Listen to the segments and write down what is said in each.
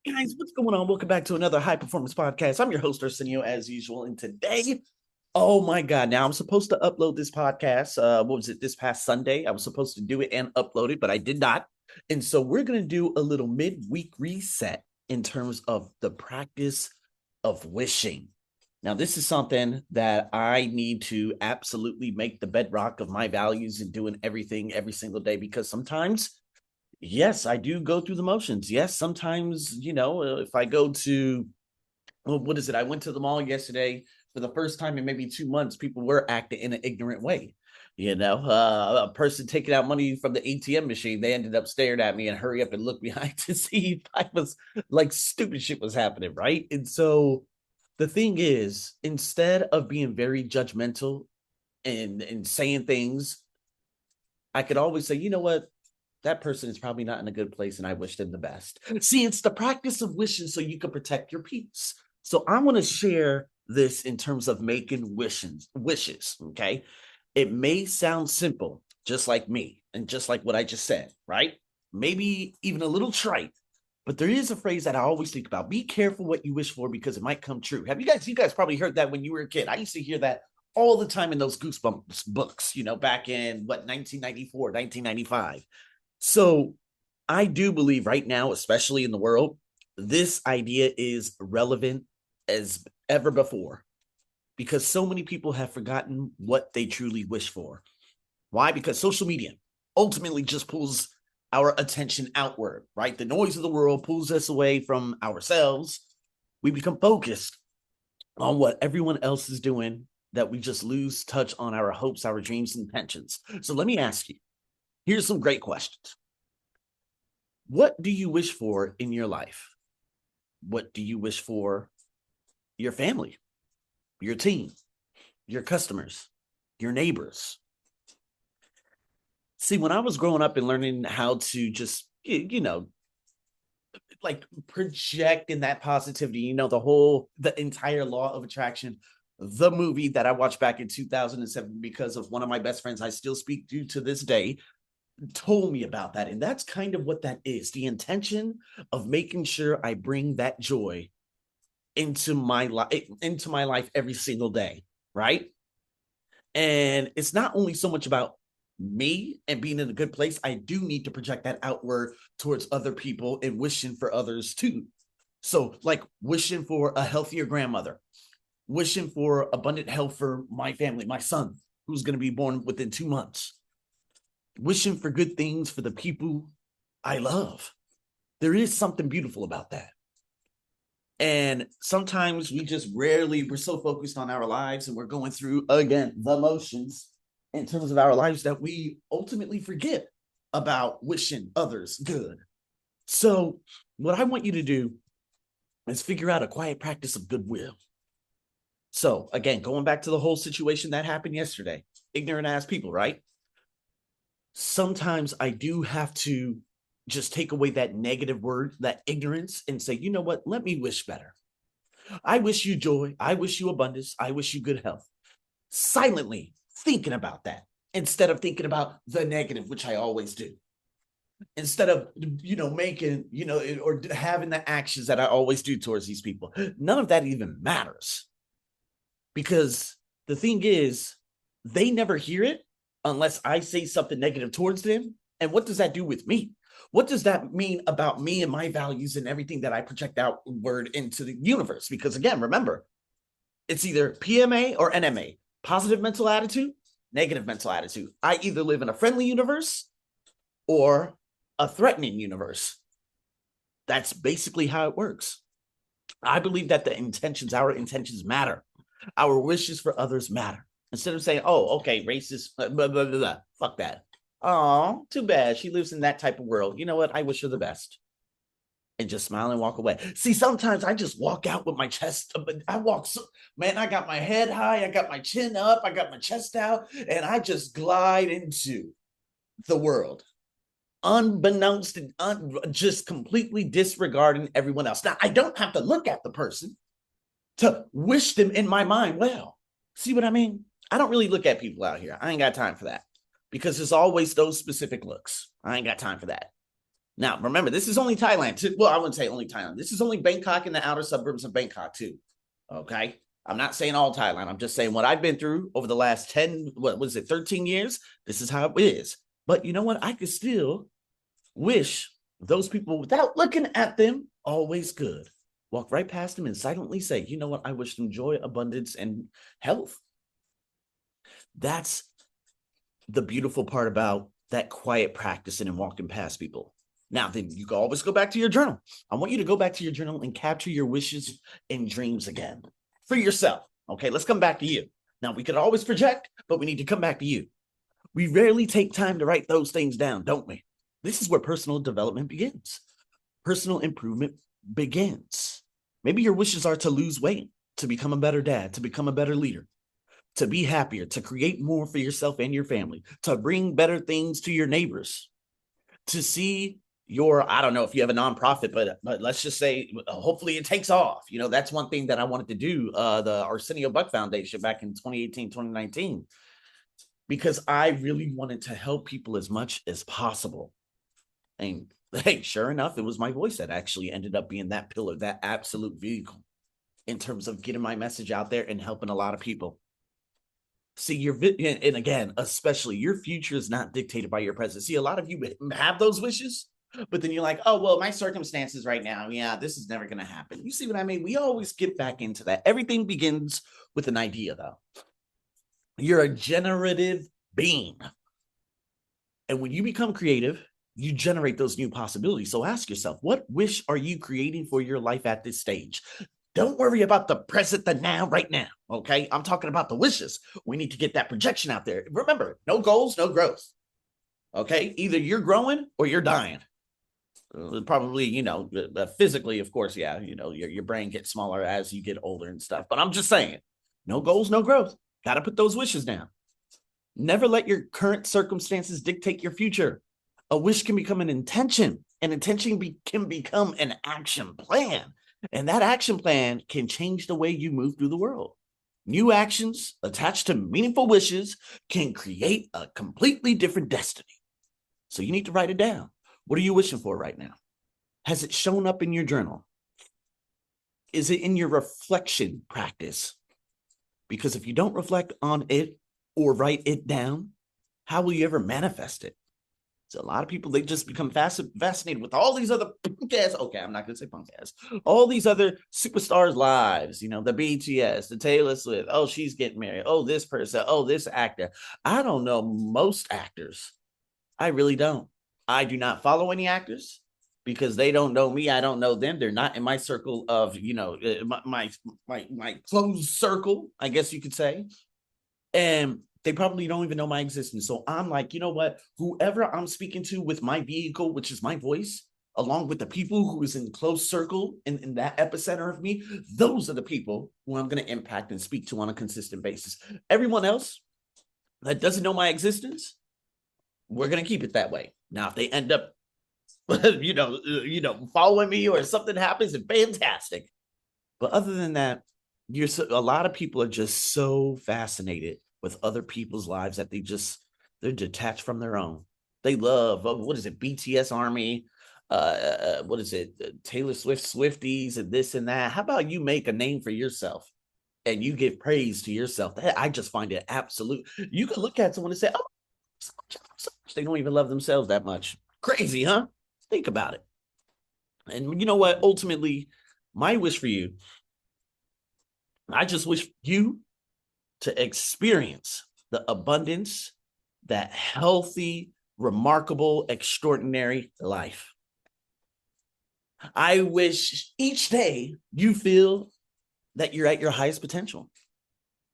Guys, what's going on? Welcome back to another high performance podcast. I'm your host, Arsenio, as usual. And today, oh my God, now I'm supposed to upload this podcast. What was it, this past Sunday? I was supposed to do it and upload it, but I did not. And so we're going to do a little midweek reset in terms of the practice of wishing. Now, this is something that I need to absolutely make the bedrock of my values and doing everything every single day because sometimes yes, I do go through the motions. Yes, sometimes, if I go to, well, what is it? I went to the mall yesterday for the first time in maybe 2 months. People were acting in an ignorant way. A person taking out money from the ATM machine, they ended up staring at me and hurry up and look behind to see if I was like stupid shit was happening, right? And so the thing is, instead of being very judgmental and saying things, I could always say, you know what? That person is probably not in a good place and I wish them the best. See, it's the practice of wishing so you can protect your peace. So I want to share this in terms of making wishes, okay? It may sound simple, just like me and just like what I just said, right? Maybe even a little trite, but there is a phrase that I always think about. Be careful what you wish for because it might come true. Have you guys probably heard that when you were a kid? I used to hear that all the time in those Goosebumps books, back in what, 1994, 1995. So I do believe right now, especially in the world, this idea is relevant as ever before because so many people have forgotten what they truly wish for. Why? Because social media ultimately just pulls our attention outward, right? The noise of the world pulls us away from ourselves. We become focused on what everyone else is doing that we just lose touch on our hopes, our dreams, and intentions. So let me ask you, here's some great questions. What do you wish for in your life? What do you wish for your family, your team, your customers, your neighbors? See, when I was growing up and learning how to just, like project in that positivity, the entire law of attraction, the movie that I watched back in 2007 because of one of my best friends I still speak to this day, told me about that. And that's kind of what that is, the intention of making sure I bring that joy into my life every single day, right? And it's not only so much about me and being in a good place. I do need to project that outward towards other people and wishing for others too. So like wishing for a healthier grandmother, wishing for abundant health for my family, my son who's going to be born within 2 months, wishing for good things for the people I love. There is something beautiful about that. And sometimes we're so focused on our lives and we're going through, again, the motions in terms of our lives that we ultimately forget about wishing others good. So, what I want you to do is figure out a quiet practice of goodwill. So, again, going back to the whole situation that happened yesterday, ignorant ass people, right? Sometimes I do have to just take away that negative word, that ignorance, and say, you know what? Let me wish better. I wish you joy. I wish you abundance. I wish you good health. Silently thinking about that instead of thinking about the negative, which I always do. Instead of, making, or having the actions that I always do towards these people. None of that even matters because the thing is, they never hear it unless I say something negative towards them. And what does that do with me? What does that mean about me and my values and everything that I project outward into the universe? Because again, remember, it's either PMA or NMA, positive mental attitude, negative mental attitude. I either live in a friendly universe or a threatening universe. That's basically how it works. I believe that our intentions matter. Our wishes for others matter. Instead of saying, oh, okay, racist, blah, blah, blah, blah. Fuck that. Oh, too bad. She lives in that type of world. You know what? I wish her the best. And just smile and walk away. See, sometimes I just walk out with my chest. Man, I got my head high. I got my chin up. I got my chest out. And I just glide into the world, unbeknownst and just completely disregarding everyone else. Now, I don't have to look at the person to wish them in my mind well. See what I mean? I don't really look at people out here. I ain't got time for that because there's always those specific looks. I ain't got time for that. Now, remember, this is only Thailand, too. Well, I wouldn't say only Thailand. This is only Bangkok and the outer suburbs of Bangkok, too. Okay? I'm not saying all Thailand. I'm just saying what I've been through over the last 10, what was it, 13 years? This is how it is. But you know what? I could still wish those people, without looking at them, always good. Walk right past them and silently say, you know what? I wish them joy, abundance, and health. That's the beautiful part about that quiet practicing and walking past people. Now, then you can always go back to your journal. I want you to go back to your journal and capture your wishes and dreams again for yourself. Okay, let's come back to you. Now, we could always project, but we need to come back to you. We rarely take time to write those things down, don't we? This is where personal development begins. Personal improvement begins. Maybe your wishes are to lose weight, to become a better dad, to become a better leader, to be happier, to create more for yourself and your family, to bring better things to your neighbors, to see your, I don't know if you have a nonprofit, but let's just say, hopefully it takes off. You know, that's one thing that I wanted to do, the Arsenio Buck Foundation back in 2018, 2019, because I really wanted to help people as much as possible. And hey, sure enough, it was my voice that actually ended up being that pillar, that absolute vehicle in terms of getting my message out there and helping a lot of people. See, and again, especially your future is not dictated by your present. See, a lot of you have those wishes, but then you're like, oh, well, my circumstances right now, yeah, this is never going to happen. You see what I mean? We always get back into that. Everything begins with an idea, though. You're a generative being. And when you become creative, you generate those new possibilities. So ask yourself, what wish are you creating for your life at this stage? Don't worry about the present, the now, right now, okay? I'm talking about the wishes. We need to get that projection out there. Remember, no goals, no growth, okay? Either you're growing or you're dying. Probably, you know, physically, of course, yeah, you know, your brain gets smaller as you get older and stuff. But I'm just saying, no goals, no growth. Got to put those wishes down. Never let your current circumstances dictate your future. A wish can become an intention. An intention can become an action plan. And that action plan can change the way you move through the world. New actions attached to meaningful wishes can create a completely different destiny. So you need to write it down. What are you wishing for right now? Has it shown up in your journal? Is it in your reflection practice? Because if you don't reflect on it or write it down, how will you ever manifest it? So a lot of people, they just become fascinated with all these other punk ass, okay, I'm not going to say punk ass, all these other superstars' lives, you know, the BTS, the Taylor Swift, oh, she's getting married, oh, this person, oh, this actor. I don't know most actors. I really don't. I do not follow any actors because they don't know me. I don't know them. They're not in my circle of, you know, my closed circle, I guess you could say. And they probably don't even know my existence. So I'm like, you know what? Whoever I'm speaking to with my vehicle, which is my voice, along with the people who is in close circle in that epicenter of me, those are the people who I'm going to impact and speak to on a consistent basis. Everyone else that doesn't know my existence, we're going to keep it that way. Now, if they end up, following me or something happens, and fantastic. But other than that, a lot of people are just so fascinated with other people's lives that they're detached from their own. They love, what is it, BTS Army, what is it, Taylor Swift Swifties and this and that. How about you make a name for yourself and you give praise to yourself? I just find it absolute. You can look at someone and say, oh, they don't even love themselves that much. Crazy, huh? Think about it. And you know what? Ultimately, my wish for you, I just wish you to experience the abundance, that healthy, remarkable, extraordinary life. I wish each day you feel that you're at your highest potential.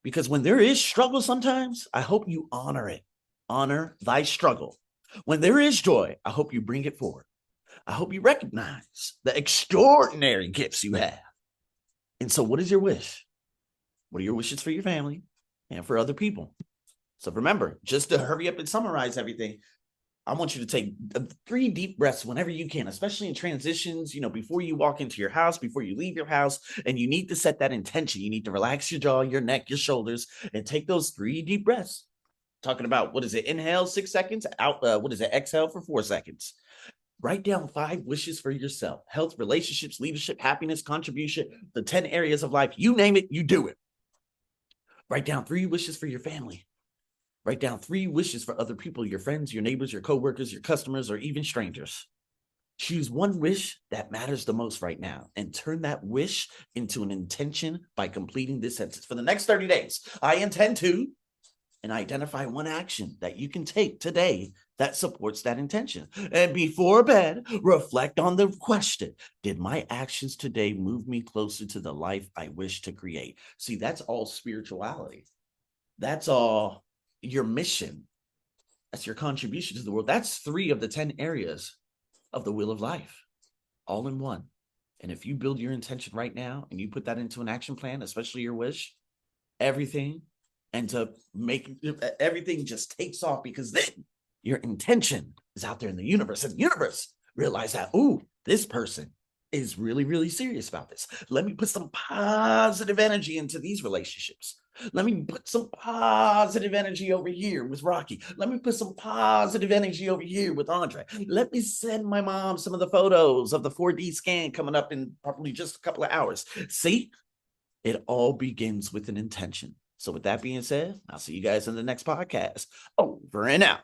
Because when there is struggle sometimes, I hope you honor it. Honor thy struggle. When there is joy, I hope you bring it forward. I hope you recognize the extraordinary gifts you have. And so what is your wish? What are your wishes for your family and for other people? So remember, just to hurry up and summarize everything, I want you to take 3 deep breaths whenever you can, especially in transitions, before you walk into your house, before you leave your house, and you need to set that intention. You need to relax your jaw, your neck, your shoulders, and take those 3 deep breaths. Talking about, what is it? Inhale 6 seconds, out, exhale for 4 seconds. Write down 5 wishes for yourself: health, relationships, leadership, happiness, contribution, the 10 areas of life. You name it, you do it. Write down 3 wishes for your family. Write down 3 wishes for other people: your friends, your neighbors, your coworkers, your customers, or even strangers. Choose one wish that matters the most right now and turn that wish into an intention by completing this sentence. For the next 30 days, I intend to, and identify one action that you can take today that supports that intention. And before bed, reflect on the question: did my actions today move me closer to the life I wish to create? See, that's all spirituality. That's all your mission. That's your contribution to the world. That's 3 of the 10 areas of the wheel of life, all in one. And if you build your intention right now and you put that into an action plan, especially your wish, everything just takes off, because then your intention is out there in the universe, and the universe realize that, ooh, this person is really, really serious about this. Let me put some positive energy into these relationships. Let me put some positive energy over here with Rocky. Let me put some positive energy over here with Andre. Let me send my mom some of the photos of the 4D scan coming up in probably just a couple of hours. See, it all begins with an intention. So with that being said, I'll see you guys in the next podcast. Over and out.